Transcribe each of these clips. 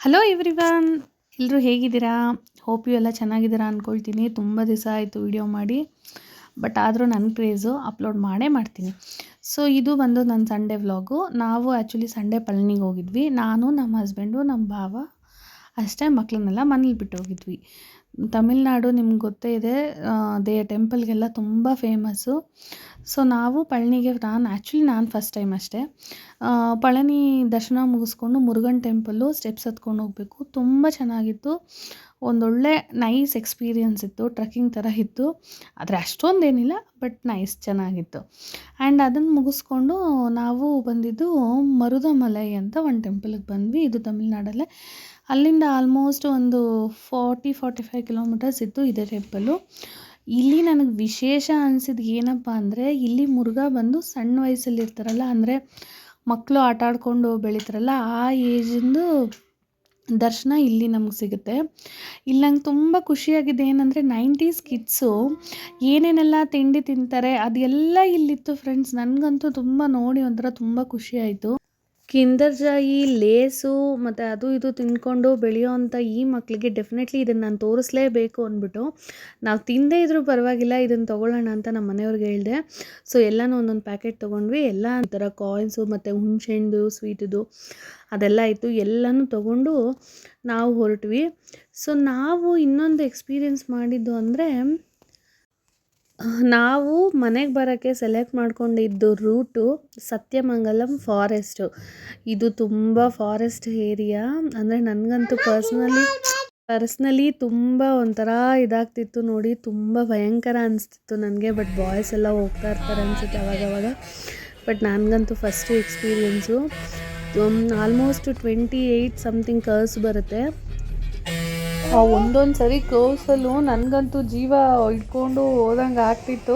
Hello everyone, ಎಲ್ಲರೂ ಹೇಗಿದ್ದೀರಾ? Hope you ಎಲ್ಲ ಚೆನ್ನಾಗಿದ್ದೀರಾ ಅಂದ್ಕೊಳ್ತೀನಿ. ತುಂಬ ದಿವಸ ಆಯಿತು ವಿಡಿಯೋ ಮಾಡಿ, ಬಟ್ ಆದರೂ ನನ್ನ ಕ್ರೇಜು ಅಪ್ಲೋಡ್ ಮಾಡೇ ಮಾಡ್ತೀನಿ. ಸೊ ಇದು ಬಂದು ನನ್ನ ಸಂಡೇ ವ್ಲಾಗು. ನಾವು ಆ್ಯಕ್ಚುಲಿ ಸಂಡೇ ಪಳನಿಗೆ ಹೋಗಿದ್ವಿ. ನಾನು, ನಮ್ಮ ಹಸ್ಬೆಂಡು, ನಮ್ಮ ಭಾವ ಅಷ್ಟೇ, ಮಕ್ಕಳನ್ನೆಲ್ಲ ಮನೇಲಿ ಬಿಟ್ಟು ಹೋಗಿದ್ವಿ. ತಮಿಳ್ನಾಡು ನಿಮ್ಗೆ ಗೊತ್ತೇ ಇದೆ, ಟೆಂಪಲ್ಗೆಲ್ಲ ತುಂಬ ಫೇಮಸ್ಸು. ಸೊ ನಾವು ಪಳನಿಗೆ ನಾನು ಫಸ್ಟ್ ಟೈಮ್ ಅಷ್ಟೇ ಪಳನಿ ದರ್ಶನ ಮುಗಿಸ್ಕೊಂಡು ಮುರುಗನ್ ಟೆಂಪಲ್ಲು ಸ್ಟೆಪ್ಸ್ ಹತ್ಕೊಂಡು ಹೋಗಬೇಕು. ತುಂಬ ಚೆನ್ನಾಗಿತ್ತು, ಒಂದೊಳ್ಳೆ ನೈಸ್ ಎಕ್ಸ್ಪೀರಿಯನ್ಸ್ ಇತ್ತು. ಟ್ರೆಕ್ಕಿಂಗ್ ಥರ ಇತ್ತು, ಆದರೆ ಅಷ್ಟೊಂದೇನಿಲ್ಲ, ಬಟ್ ನೈಸ್ ಚೆನ್ನಾಗಿತ್ತು. ಆ್ಯಂಡ್ ಅದನ್ನು ಮುಗಿಸ್ಕೊಂಡು ನಾವು ಬಂದಿದ್ದು ಮರುದಮಲೈ ಅಂತ ಒಂದು ಟೆಂಪಲ್ಗೆ ಬಂದ್ವಿ. ಇದು ತಮಿಳ್ನಾಡಲ್ಲೇ. ಅಲ್ಲಿಂದ ಆಲ್ಮೋಸ್ಟ್ ಒಂದು 40-45 ಕಿಲೋಮೀಟರ್ಸ್ ಇತ್ತು ಇದೇ ಟೆಂಪಲ್ಲು. ಇಲ್ಲಿ ನನಗೆ ವಿಶೇಷ ಅನಿಸಿದ್ದು ಏನಪ್ಪ ಅಂದರೆ, ಇಲ್ಲಿ ಮುರುಘಾ ಬಂದು ಸಣ್ಣ ವಯಸ್ಸಲ್ಲಿ ಇರ್ತಾರಲ್ಲ, ಅಂದರೆ ಮಕ್ಕಳು ಆಟ ಆಡ್ಕೊಂಡು ಬೆಳೀತಾರಲ್ಲ, ಆ ಏಜಿಂದು ದರ್ಶನ ಇಲ್ಲಿ ನಮ್ಗೆ ಸಿಗುತ್ತೆ. ಇಲ್ಲಿ ನಂಗೆ ತುಂಬ ಖುಷಿಯಾಗಿದೆ ಏನಂದರೆ, 90s ಕಿಡ್ಸು ಏನೇನೆಲ್ಲ ತಿಂಡಿ ತಿಂತಾರೆ ಅದೆಲ್ಲ ಇಲ್ಲಿತ್ತು ಫ್ರೆಂಡ್ಸ್. ನನಗಂತೂ ತುಂಬ ನೋಡಿ ಒಂಥರ ತುಂಬ ಖುಷಿಯಾಯಿತು. ಕಿಂಡರ್ ಜಾಯಿ, ಲೇಸು ಮತ್ತು ಅದು ಇದು ತಿಂದ್ಕೊಂಡು ಬೆಳೆಯೋವಂಥ ಈ ಮಕ್ಕಳಿಗೆ ಡೆಫಿನೆಟ್ಲಿ ಇದನ್ನು ನಾನು ತೋರಿಸ್ಲೇಬೇಕು ಅಂದ್ಬಿಟ್ಟು, ನಾವು ತಿಂದೇ ಇದ್ರೂ ಪರವಾಗಿಲ್ಲ ಇದನ್ನು ತೊಗೊಳ್ಳೋಣ ಅಂತ ನಮ್ಮ ಮನೆಯವ್ರಿಗೆ ಹೇಳಿದೆ. ಸೊ ಎಲ್ಲನೂ ಒಂದೊಂದು ಪ್ಯಾಕೆಟ್ ತೊಗೊಂಡ್ವಿ. ಎಲ್ಲ ಥರ ಕಾಯಿನ್ಸು ಮತ್ತು ಹುಣಸೆಹಣ್ಣು ಸ್ವೀಟಿದು ಅದೆಲ್ಲ ಇತ್ತು. ಎಲ್ಲನೂ ತೊಗೊಂಡು ನಾವು ಹೊರಟ್ವಿ. ಸೊ ನಾವು ಇನ್ನೊಂದು ಎಕ್ಸ್ಪೀರಿಯೆನ್ಸ್ ಮಾಡಿದ್ದು ಅಂದರೆ, ನಾವು ಮನೆಗೆ ಬರೋಕ್ಕೆ ಸೆಲೆಕ್ಟ್ ಮಾಡ್ಕೊಂಡಿದ್ದು ರೂಟು ಸತ್ಯಮಂಗಲಂ ಫಾರೆಸ್ಟು. ಇದು ತುಂಬ ಫಾರೆಸ್ಟ್ ಏರಿಯಾ. ಅಂದರೆ ನನಗಂತೂ ಪರ್ಸ್ನಲಿ ತುಂಬ ಒಂಥರ ಇದಾಗ್ತಿತ್ತು ನೋಡಿ, ತುಂಬ ಭಯಂಕರ ಅನಿಸ್ತಿತ್ತು ನನಗೆ. ಬಟ್ ಬಾಯ್ಸ್ ಎಲ್ಲ ಹೋಗ್ತಾ ಇರ್ತಾರೆ ಅನಿಸುತ್ತೆ ಅವಾಗವಾಗ. ಬಟ್ ನನಗಂತೂ first experience. Almost 28 something curves ಬರುತ್ತೆ. ಒಂದೊಂದು ಸರಿ ಕರ್ವ್ಸಲ್ಲೂ ನನಗಂತೂ ಜೀವ ಇಟ್ಕೊಂಡು ಹೋದಂಗೆ ಆಗ್ತಿತ್ತು.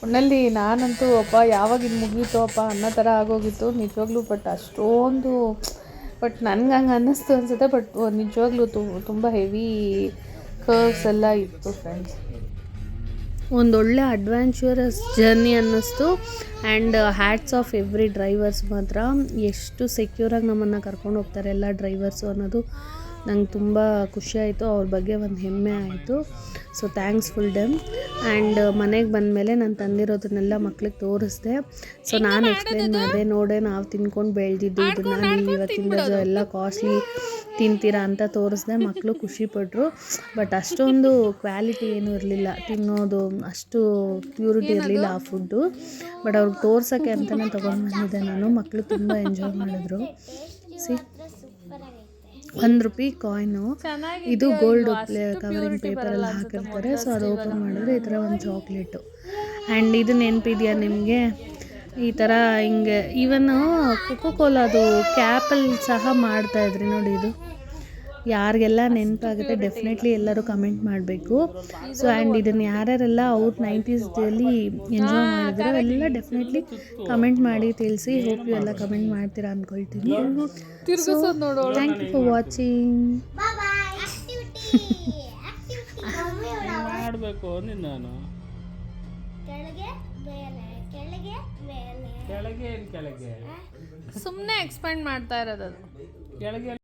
ಒನ್ನಲ್ಲಿ ನಾನಂತೂ ಅಪ್ಪ ಯಾವಾಗ ಇದು ಮುಗೀತು ಅಪ್ಪ ಅನ್ನೋ ಥರ ಆಗೋಗಿತ್ತು ನಿಜವಾಗ್ಲೂ. ಬಟ್ ಅಷ್ಟೊಂದು ನನಗೆ ಹಂಗೆ ಅನ್ನಿಸ್ತು ಅನಿಸುತ್ತೆ. ಬಟ್ ನಿಜವಾಗ್ಲೂ ತುಂಬ ಹೆವಿ ಕರ್ವ್ಸ್ ಎಲ್ಲ ಇತ್ತು ಫ್ರೆಂಡ್ಸ್. ಒಂದೊಳ್ಳೆ ಅಡ್ವೆಂಚರಸ್ ಜರ್ನಿ ಅನ್ನಿಸ್ತು. And hats off every drivers. ಮಾತ್ರ ಎಷ್ಟು ಸೆಕ್ಯೂರಾಗಿ ನಮ್ಮನ್ನು ಕರ್ಕೊಂಡು ಹೋಗ್ತಾರೆ ಎಲ್ಲ ಡ್ರೈವರ್ಸು ಅನ್ನೋದು ನಂಗೆ ತುಂಬ ಖುಷಿಯಾಯಿತು. ಅವ್ರ ಬಗ್ಗೆ ಒಂದು ಹೆಮ್ಮೆ ಆಯಿತು. So thanks full them. And ಮನೆಗೆ ಬಂದಮೇಲೆ ನಾನು ತಂದಿರೋದನ್ನೆಲ್ಲ ಮಕ್ಳಿಗೆ ತೋರಿಸ್ದೆ. ಸೊ ನಾನು ಎಕ್ಸ್ಪ್ಲೇನ್ ಮಾಡಿದೆ, ನೋಡೆ ನಾವು ತಿನ್ಕೊಂಡು ಬೆಳೆದಿದ್ದು ಇದನ್ನು, ನೀವು ಇವತ್ತಿಂದ ಎಲ್ಲ ಕಾಸ್ಟ್ಲಿ ತಿಂತೀರಾ ಅಂತ ತೋರಿಸ್ದೆ. ಮಕ್ಕಳು ಖುಷಿಪಟ್ಟರು. ಬಟ್ ಅಷ್ಟೊಂದು ಕ್ವಾಲಿಟಿ ಏನೂ ಇರಲಿಲ್ಲ, ತಿನ್ನೋದು ಅಷ್ಟು ಪ್ಯೂರಿಟಿ ಇರಲಿಲ್ಲ ಆ ಫುಡ್ಡು. ಬಟ್ ಅವ್ರಿಗೆ ತೋರ್ಸೋಕ್ಕೆ ಅಂತಲೇ ತೊಗೊಂಡು ಬಂದಿದ್ದೆ ನಾನು. ಮಕ್ಕಳು ತುಂಬ ಎಂಜಾಯ್ ಮಾಡಿದ್ರು. C ₹1 coin. ಇದು ಗೋಲ್ಡ್ ಕವರಿಂಗ್ ಪೇಪರಲ್ಲಿ ಹಾಕಿರ್ತಾರೆ. ಸೊ ಅದು ಓಪನ್ ಮಾಡಿದ್ರೆ ಈ ಥರ ಒಂದು ಚಾಕ್ಲೇಟು. ಆ್ಯಂಡ್ ಇದು ನೆನಪಿದೆಯಾ ನಿಮಗೆ, ಈ ಥರ ಹಿಂಗೆ ಈವನ್ ಕೊಕೋ ಕೋಲಾದು ಕ್ಯಾಪಲ್ಲಿ ಸಹ ಮಾಡ್ತಾಯಿದ್ರಿ ನೋಡಿ. ಇದು ಯಾರಿಗೆಲ್ಲ ನೆನಪಾಗುತ್ತೆ ಡೆಫಿನೆಟ್ಲಿ ಎಲ್ಲರೂ ಕಮೆಂಟ್ ಮಾಡಬೇಕು. ಸೊ ಆ್ಯಂಡ್ ಇದನ್ನು ಯಾರ್ಯಾರೆಲ್ಲ 90s ಎಂಜಾಯ್ ಮಾಡಿದ್ರು ಎಲ್ಲ ಡೆಫಿನೆಟ್ಲಿ ಕಮೆಂಟ್ ಮಾಡಿ ತಿಳಿಸಿ. ಹೋಪ್ ಯು ಎಲ್ಲ ಕಮೆಂಟ್ ಮಾಡ್ತೀರಾ ಅಂದ್ಕೊಳ್ತೀನಿ. So thank you for watching. ಸುಮ್ಮನೆ ಎಕ್ಸ್ಪ್ಯಾಂಡ್ ಮಾಡ್ತಾ ಇರೋದು ಅದು.